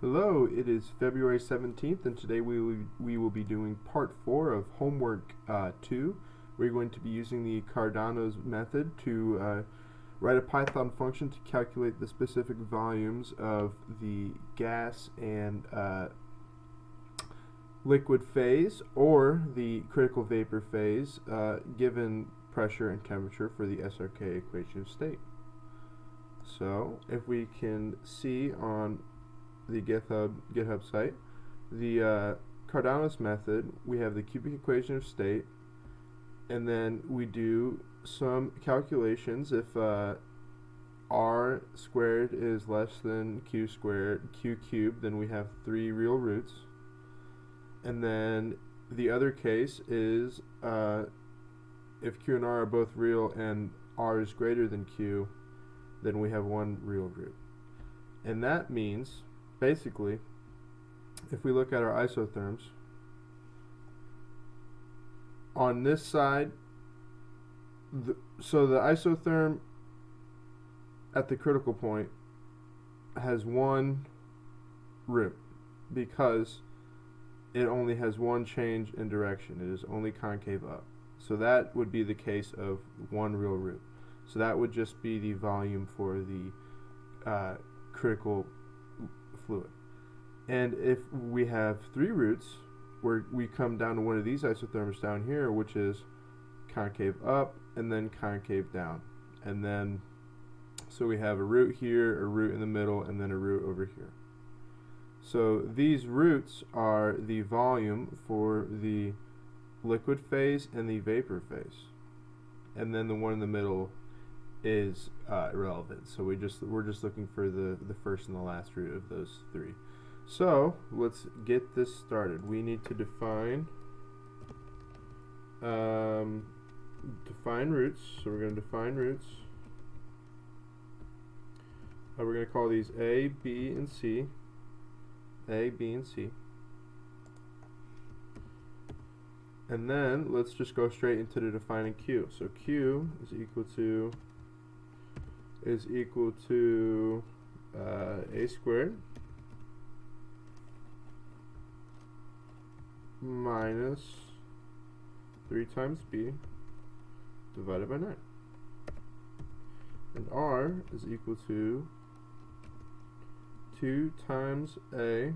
Hello, it is February 17th, and today we will be doing part 4 of homework 2. We're going to be using the Cardano's method to write a Python function to calculate the specific volumes of the gas and liquid phase or the critical vapor phase given pressure and temperature for the SRK equation of state. So if we can see on the GitHub site, the Cardano's method, we have the cubic equation of state, and then we do some calculations. If r squared is less than q cubed, then we have 3 real roots. And then the other case is if q and r are both real and r is greater than q, then we have 1 real root. And that means, basically, if we look at our isotherms, on this side, so the isotherm at the critical point has 1 root because it only has 1 change in direction. It is only concave up. So that would be the case of 1 real root. So that would just be the volume for the critical fluid. And if we have 3 roots, where we come down to one of these isotherms down here, which is concave up and then concave down. And then, so we have a root here, a root in the middle, and then a root over here. So these roots are the volume for the liquid phase and the vapor phase. And then the one in the middle is irrelevant. So we're just looking for the first and the last root of those 3. So let's get this started. We need to define roots. So we're going to define roots. We're going to call these A, B, and C. A, B, and C. And then let's just go straight into the defining Q. So Q is equal to A squared minus 3 times B divided by 9. And R is equal to 2 times A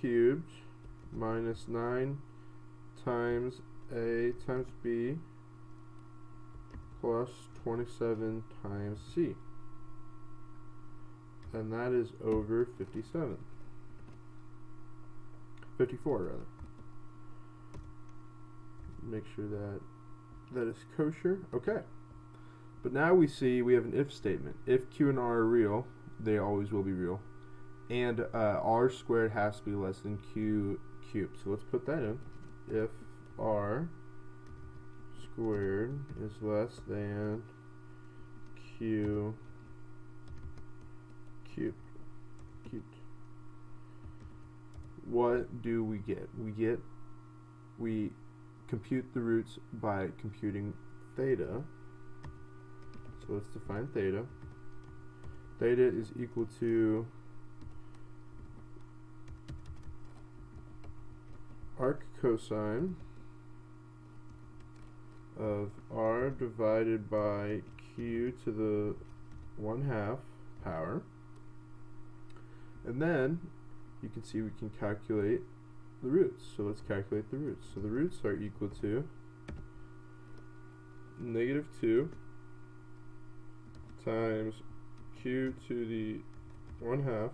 cubed minus 9 times A times B plus 27 times C. And that is over 54 rather. Make sure that is kosher. Okay. But now we see we have an if statement. If q and r are real, they always will be real. And r squared has to be less than q cubed. So let's put that in. If r squared is less than q cubed. What do we get? We compute the roots by computing theta. So let's define theta. Theta is equal to arc cosine of r divided by q to the 1/2 power. And then you can see we can calculate the roots. So let's calculate the roots. So the roots are equal to -2 times q to the 1/2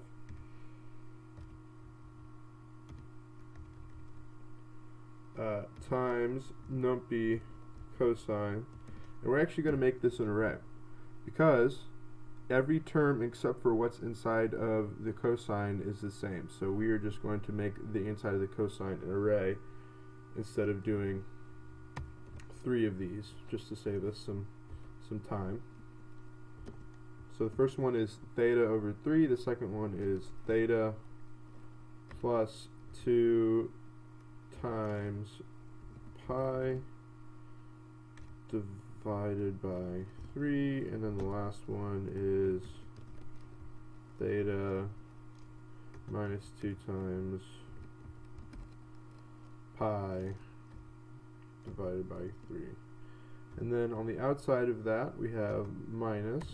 times numpy cosine. And we're actually going to make this an array because every term except for what's inside of the cosine is the same. So we are just going to make the inside of the cosine an array instead of doing 3 of these, just to save us some time. So the first one is theta over 3. The second one is theta plus 2 times pi divided by 3, and then the last one is theta minus 2 times pi divided by 3. And then on the outside of that, we have minus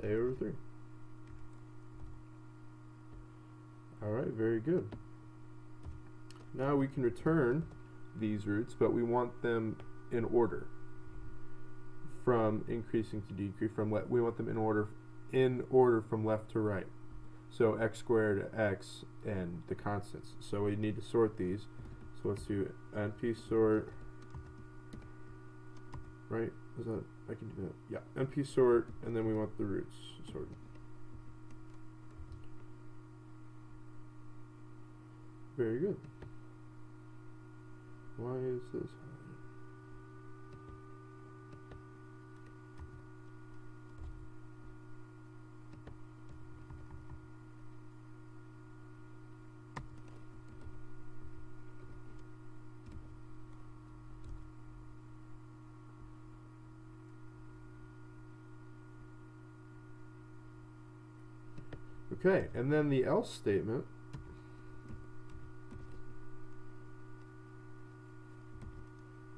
a over 3. Alright, very good. Now we can return these roots, but we want them in order from increasing to decrease. We want them in order from left to right. So x squared, x, and the constants. So we need to sort these. So let's do NP sort. Right? Is that, I can do that. Yeah, NP sort, and then we want the roots sorted. Very good. Why is this? Okay, and then the else statement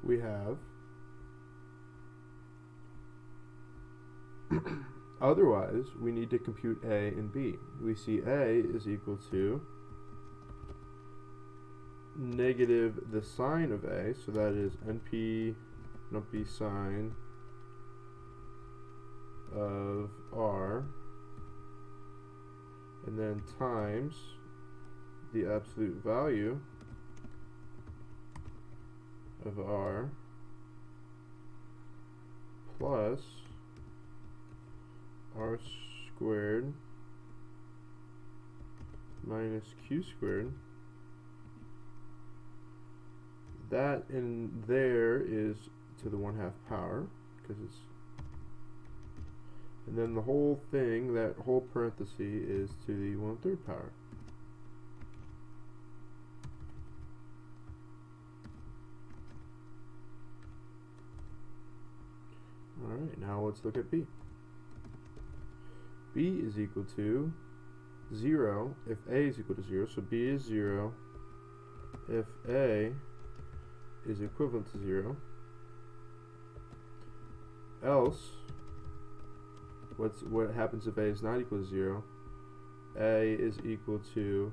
we have otherwise we need to compute A and B. We see A is equal to negative the sine of A, so that is NP sine of R, and then times the absolute value of R plus R squared minus Q squared. That in there is to the 1/2 power, because it's, and then the whole thing, that whole parenthesis, is to the 1/3 power. Alright, now let's look at B. B is equal to 0 if A is equal to 0, so B is 0 if A is equivalent to 0. Else, what happens if A is not equal to 0? A is equal to,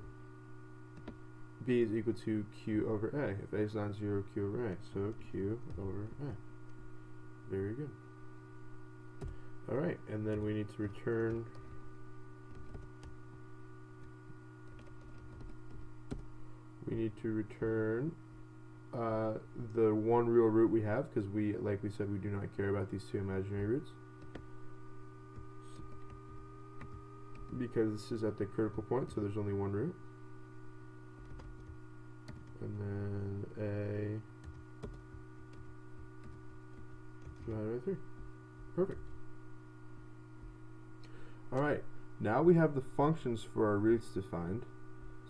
B is equal to Q over A. If A is not 0, Q over A. So Q over A. Very good. Alright, and then we need to return the one real root we have, because like we said, we do not care about these two imaginary roots, because this is at the critical point, so there's only one root. And then A divided by 3. Perfect. Alright, now we have the functions for our roots defined,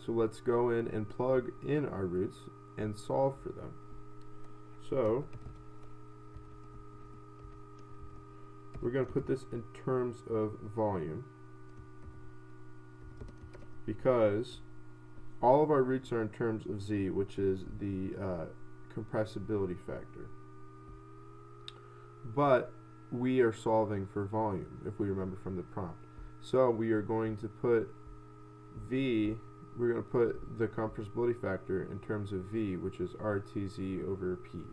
so let's go in and plug in our roots and solve for them. So we're going to put this in terms of volume, because all of our roots are in terms of z, which is the compressibility factor. But we are solving for volume, if we remember from the prompt. So we are going to put V, we're going to put the compressibility factor in terms of V, which is RTZ over P.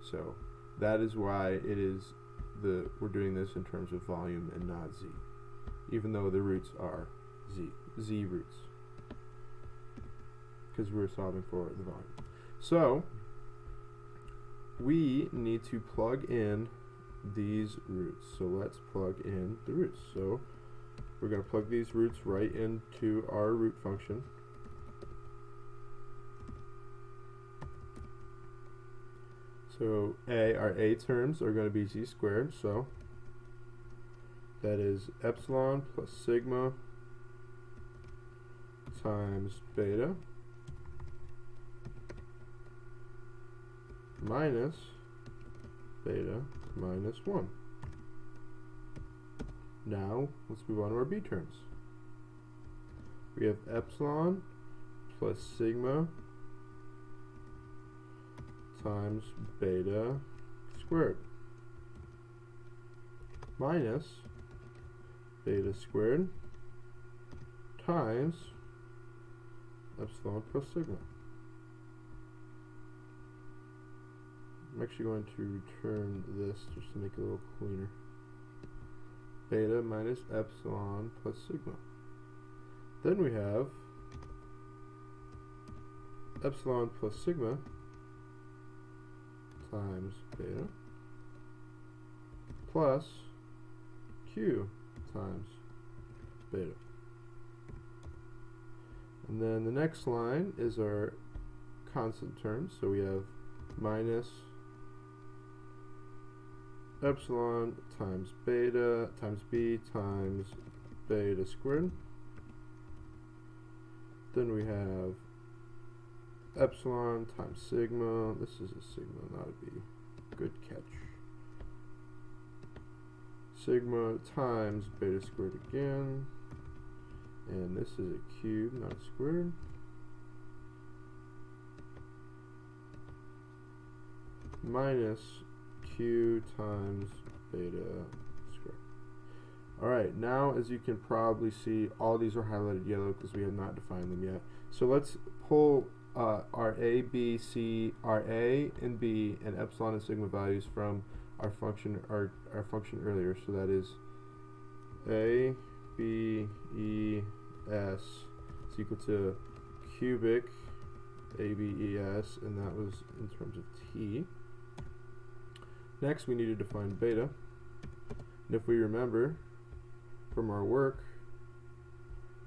So that is why it is we're doing this in terms of volume and not Z, even though the roots are Z roots, because we're solving for the volume. So we need to plug in these roots. So let's plug in the roots. So we're going to plug these roots right into our root function. So our A terms are going to be z squared, so that is epsilon plus sigma times beta minus beta minus 1. Now, let's move on to our B terms. We have epsilon plus sigma times beta squared minus beta squared times epsilon plus sigma. I'm actually going to return this just to make it a little cleaner. Beta minus epsilon plus sigma. Then we have epsilon plus sigma times beta plus q times beta. And then the next line is our constant terms. So we have minus epsilon times beta times b times beta squared. Then we have epsilon times sigma. This is a sigma, not a b. Good catch. Sigma times beta squared again. And this is a cube, not a squared. Minus q times beta squared. Alright, now as you can probably see, all these are highlighted yellow because we have not defined them yet. So let's pull our a, b, c, our a and b and epsilon and sigma values from our function earlier. So that is a, b, e, s is equal to cubic a, b, e, s, and that was in terms of t. Next, we need to define beta. And if we remember from our work,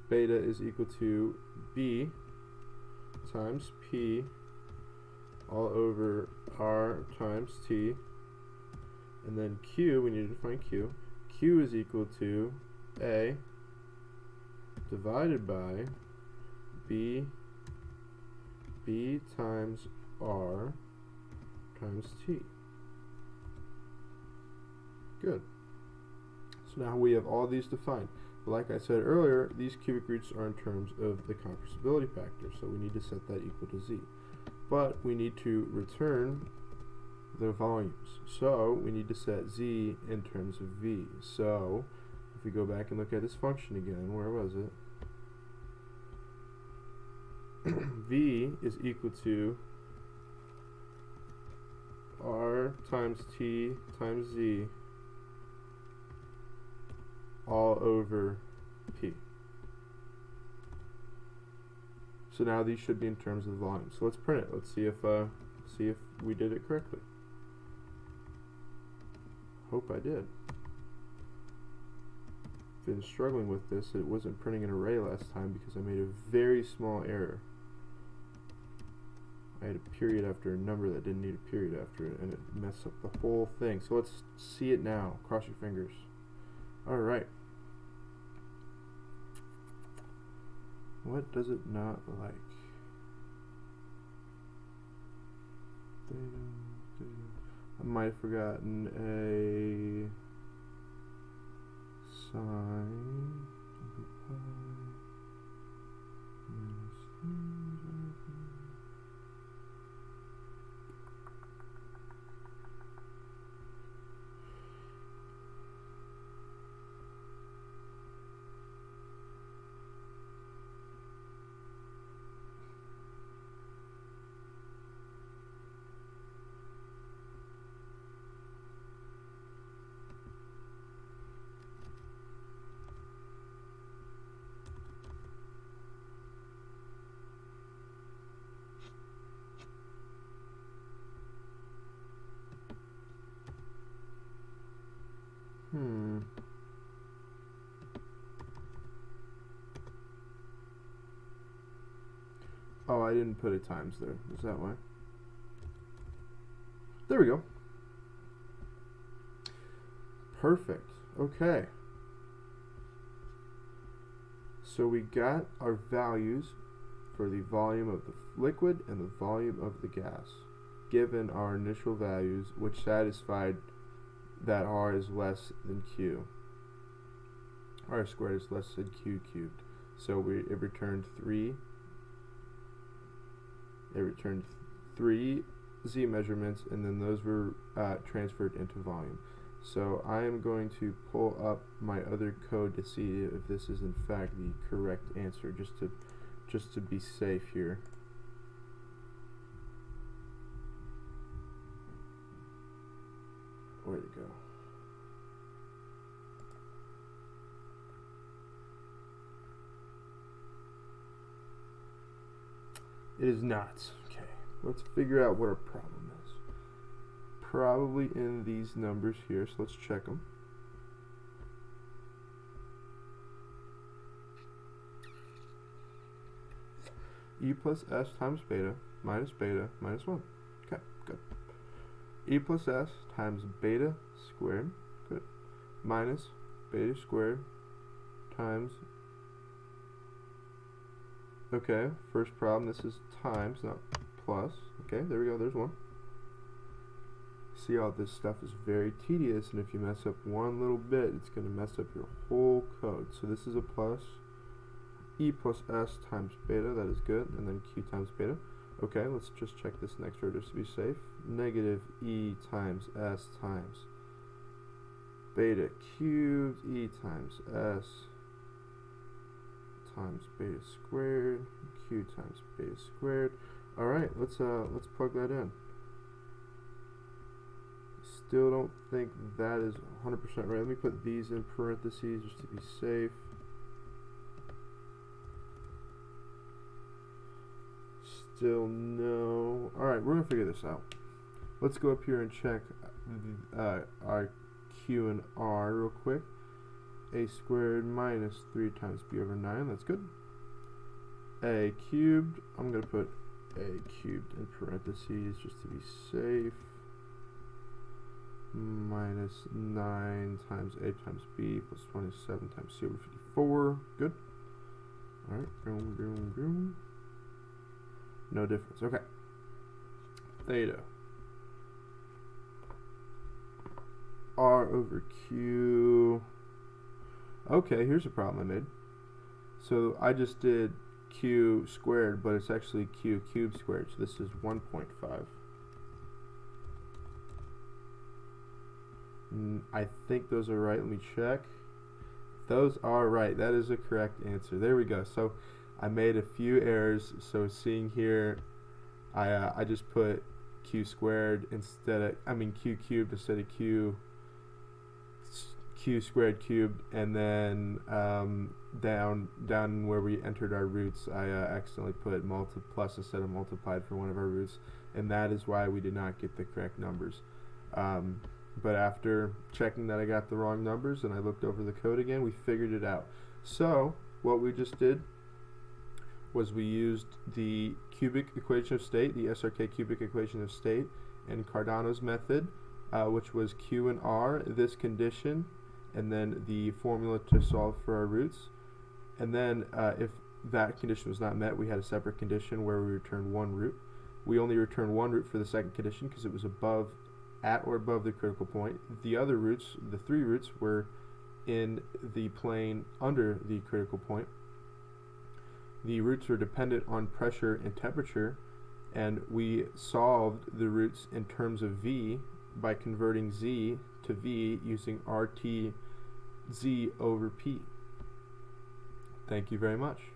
beta is equal to b times p all over r times t. And then q, we need to define q. Q is equal to a divided by b times r times t. Good. So now we have all these defined. But like I said earlier, these cubic roots are in terms of the compressibility factor, so we need to set that equal to z. But we need to return the volumes. So we need to set z in terms of v. So if we go back and look at this function again, where was it? V is equal to r times t times z all over p. So now these should be in terms of the volume. So let's print it. Let's see if we did it correctly. Hope I did. Been struggling with this. It wasn't printing an array last time because I made a very small error. I had a period after a number that didn't need a period after it, and it messed up the whole thing. So let's see it now. Cross your fingers. Alright. What does it not like? I might have forgotten a sine of pi minus Oh, I didn't put a times there. Is that why? There we go. Perfect. Okay. So we got our values for the volume of the liquid and the volume of the gas, given our initial values, which satisfied that R is less than Q. r squared is less than q cubed. So it returned 3. It returned 3 z measurements, and then those were transferred into volume. So I am going to pull up my other code to see if this is in fact the correct answer, just to be safe here. Where'd it go? It is not. Okay, let's figure out what our problem is. Probably in these numbers here, so let's check them. E plus s times beta minus 1. Okay, good. E plus s times beta squared, good, minus beta squared times, okay, first problem, this is times, not plus. Okay, there we go, there's one. See, all this stuff is very tedious, and if you mess up one little bit, it's going to mess up your whole code. So this is a plus. E plus s times beta, that is good, and then q times beta. Okay, let's just check this next row just to be safe. Negative e times s times beta cubed, e times s times beta squared, q times beta squared. All right, let's plug that in. Still don't think that is 100% right. Let me put these in parentheses just to be safe. Still no. Alright, we're going to figure this out. Let's go up here and check our Q and R real quick. A squared minus 3 times b over 9. That's good. A cubed. I'm going to put a cubed in parentheses just to be safe. Minus 9 times a times b plus 27 times c over 54. Good. Alright. Boom, boom, boom. No difference. Okay. Theta. R over Q. Okay, here's a problem I made. So I just did Q squared, but it's actually Q cubed squared. So this is 1.5. I think those are right. Let me check. Those are right. That is a correct answer. There we go. So I made a few errors. So seeing here, I just put Q squared instead of, Q cubed instead of Q squared cubed, and then down where we entered our roots, I accidentally put plus instead of multiplied for one of our roots, and that is why we did not get the correct numbers. But after checking that I got the wrong numbers and I looked over the code again, we figured it out. So what we just did was we used the cubic equation of state, the SRK cubic equation of state, and Cardano's method, which was Q and R, this condition, and then the formula to solve for our roots. And then if that condition was not met, we had a separate condition where we returned one root. We only returned one root for the second condition because it was at or above the critical point. The other roots, the 3 roots, were in the plane under the critical point. The roots were dependent on pressure and temperature, and we solved the roots in terms of V by converting Z to V using RT Z over P. Thank you very much.